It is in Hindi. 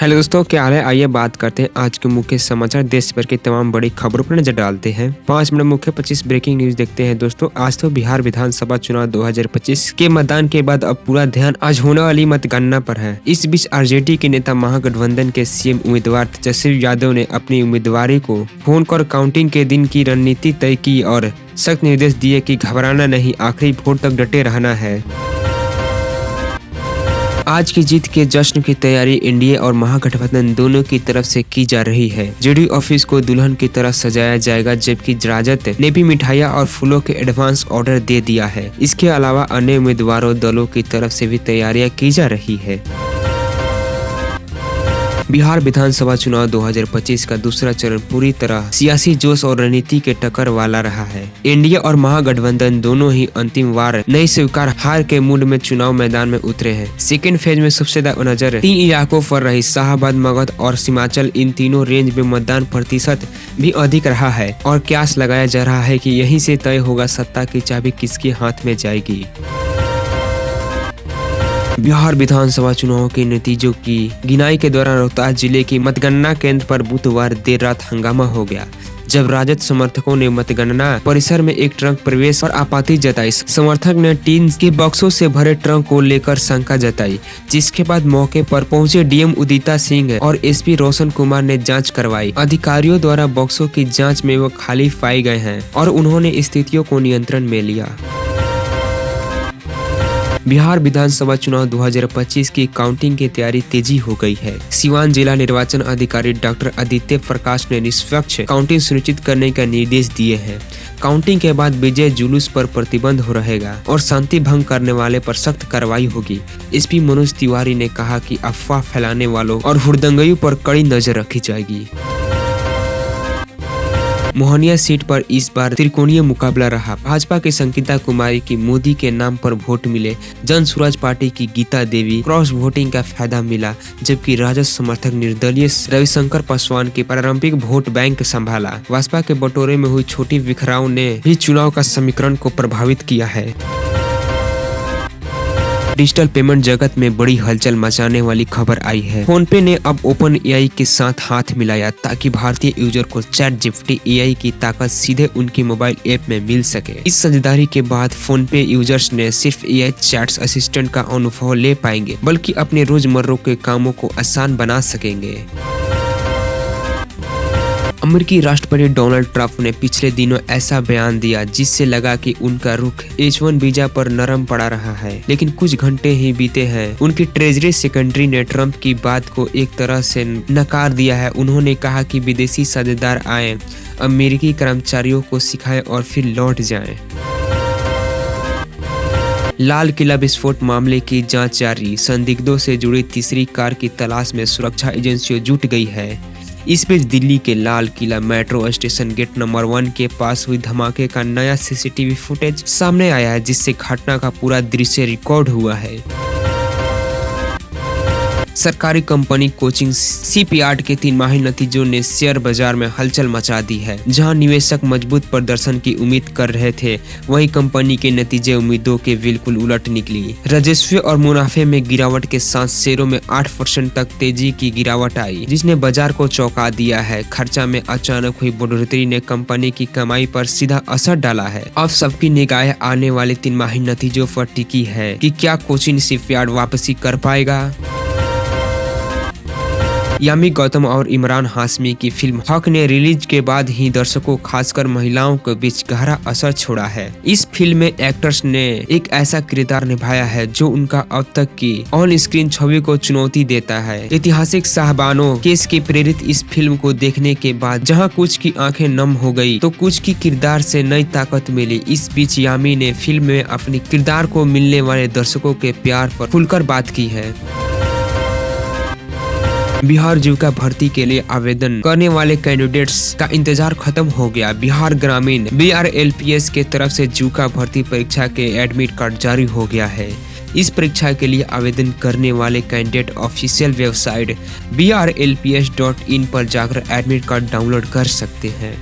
हेलो दोस्तों, क्या हाल है। आइए बात करते हैं आज के मुख्य समाचार। देश भर की तमाम बड़ी खबरों पर नजर डालते हैं। 5 मिनट मुख्य 25 ब्रेकिंग न्यूज देखते हैं। दोस्तों, आज तो बिहार विधानसभा चुनाव 2025 के मतदान के बाद अब पूरा ध्यान आज होने वाली मतगणना पर है। इस बीच आरजेडी के नेता महागठबंधन के सीएम उम्मीदवार तेजस्वी यादव ने अपनी उम्मीदवारी को फोन कर काउंटिंग के दिन की रणनीति तय की और सख्त निर्देश दिए कि घबराना नहीं, आखिरी वोट तक डटे रहना है। आज की जीत के जश्न की तैयारी एनडीए और महागठबंधन दोनों की तरफ से की जा रही है। जेडीयू ऑफिस को दुल्हन की तरह सजाया जाएगा, जबकि राजद ने भी मिठाइयां और फूलों के एडवांस ऑर्डर दे दिया है। इसके अलावा अन्य उम्मीदवारों दलों की तरफ से भी तैयारियां की जा रही है। बिहार विधानसभा चुनाव 2025 का दूसरा चरण पूरी तरह सियासी जोश और रणनीति के टक्कर वाला रहा है। एनडीए और महागठबंधन दोनों ही अंतिम बार नई स्वीकार हार के मूड में चुनाव मैदान में उतरे हैं। सेकेंड फेज में सबसे ज्यादा नजर 3 इलाकों पर रही। शाहबाद, मगध और सीमांचल, इन तीनों रेंज में मतदान प्रतिशत भी अधिक रहा है और क्यास लगाया जा रहा है कि यहीं से तय होगा सत्ता की चाबी किसके हाथ में जाएगी। बिहार विधानसभा चुनाव के नतीजों की गिनाई के दौरान रोहतास जिले की मतगणना केंद्र पर बुधवार देर रात हंगामा हो गया, जब राजद समर्थकों ने मतगणना परिसर में एक ट्रक प्रवेश और आपत्ति जताई। समर्थक ने टीन के बक्सों से भरे ट्रक को लेकर शंका जताई, जिसके बाद मौके पर पहुंचे डीएम उदिता सिंह और एसपी रोशन कुमार ने जांच करवाई। अधिकारियों द्वारा बक्सों की जांच में वो खाली पाए गए हैं और उन्होंने स्थितियों को नियंत्रण में लिया। बिहार विधानसभा चुनाव 2025 की काउंटिंग की तैयारी तेजी हो गई है। सीवान जिला निर्वाचन अधिकारी डॉक्टर आदित्य प्रकाश ने निष्पक्ष काउंटिंग सुनिश्चित करने का निर्देश दिए हैं। काउंटिंग के बाद विजय जुलूस पर प्रतिबंध हो रहेगा और शांति भंग करने वाले पर सख्त कार्रवाई होगी। एसपी मनोज तिवारी ने कहा कि अफवाह फैलाने वालों और हुड़दंगइयों पर कड़ी नजर रखी जाएगी। मोहनिया सीट पर इस बार त्रिकोणीय मुकाबला रहा। भाजपा की संगीता कुमारी की मोदी के नाम पर वोट मिले, जन स्वराज पार्टी की गीता देवी क्रॉस वोटिंग का फायदा मिला, जबकि राजद समर्थक निर्दलीय रविशंकर पासवान की पारंपरिक वोट बैंक संभाला। बसपा के बटोरे में हुई छोटी बिखराव ने भी चुनाव का समीकरण को प्रभावित किया है। डिजिटल पेमेंट जगत में बड़ी हलचल मचाने वाली खबर आई है। फोन पे ने अब ओपन एआई के साथ हाथ मिलाया ताकि भारतीय यूजर को चैट जीपीटी एआई की ताकत सीधे उनकी मोबाइल ऐप में मिल सके। इस समझदारी के बाद फोन पे यूजर्स ने सिर्फ एआई चैट्स असिस्टेंट का अनुभव ले पाएंगे, बल्कि अपने रोजमर्रा के कामों को आसान बना सकेंगे। अमेरिकी राष्ट्रपति डोनाल्ड ट्रंप ने पिछले दिनों ऐसा बयान दिया जिससे लगा कि उनका रुख H1 वीजा पर नरम पड़ा रहा है, लेकिन कुछ घंटे ही बीते हैं। उनकी ट्रेजरी सेक्रेटरी ने ट्रंप की बात को एक तरह से नकार दिया है। उन्होंने कहा कि विदेशी साझेदार आए, अमेरिकी कर्मचारियों को सिखाएं और फिर लौट जाएं। लाल किला विस्फोट मामले की जांच जारी। संदिग्धों से जुड़ी तीसरी कार की तलाश में सुरक्षा एजेंसियां जुट गई है। इस बीच दिल्ली के Lal Qila metro station gate number 1 के पास हुई धमाके का नया सीसीटीवी फुटेज सामने आया है, जिससे घटना का पूरा दृश्य रिकॉर्ड हुआ है। सरकारी कंपनी कोचिंग शिपयार्ड के 3 माही नतीजों ने शेयर बाजार में हलचल मचा दी है। जहां निवेशक मजबूत प्रदर्शन की उम्मीद कर रहे थे, वहीं कंपनी के नतीजे उम्मीदों के बिल्कुल उलट निकली। राजस्व और मुनाफे में गिरावट के साथ शेयरों में 8% तक तेजी की गिरावट आई, जिसने बाजार को चौंका दिया है। खर्चा में अचानक हुई बढ़ोतरी ने कंपनी की कमाई पर सीधा असर डाला है। अब सबकी निगाहें आने वाले 3 माही नतीजों पर टिकी है कि क्या कोचिन शिपयार्ड वापसी कर पाएगा। यामी गौतम और इमरान हाशमी की फिल्म हक ने रिलीज के बाद ही दर्शकों, खासकर महिलाओं के बीच गहरा असर छोड़ा है। इस फिल्म में एक्टर्स ने एक ऐसा किरदार निभाया है जो उनका अब तक की ऑन स्क्रीन छवि को चुनौती देता है। ऐतिहासिक शाहबानो केस की प्रेरित इस फिल्म को देखने के बाद जहां कुछ की आंखें नम हो गई तो कुछ की किरदार से नई ताकत मिली। इस बीच यामी ने फिल्म में अपने किरदार को मिलने वाले दर्शकों के प्यार पर खुलकर बात की है। बिहार जीविका भर्ती के लिए आवेदन करने वाले कैंडिडेट्स का इंतजार खत्म हो गया। बिहार ग्रामीण BRLPS के तरफ से जीविका भर्ती परीक्षा के एडमिट कार्ड जारी हो गया है। इस परीक्षा के लिए आवेदन करने वाले कैंडिडेट ऑफिशियल वेबसाइट brlps.in पर जाकर एडमिट कार्ड डाउनलोड कर सकते हैं।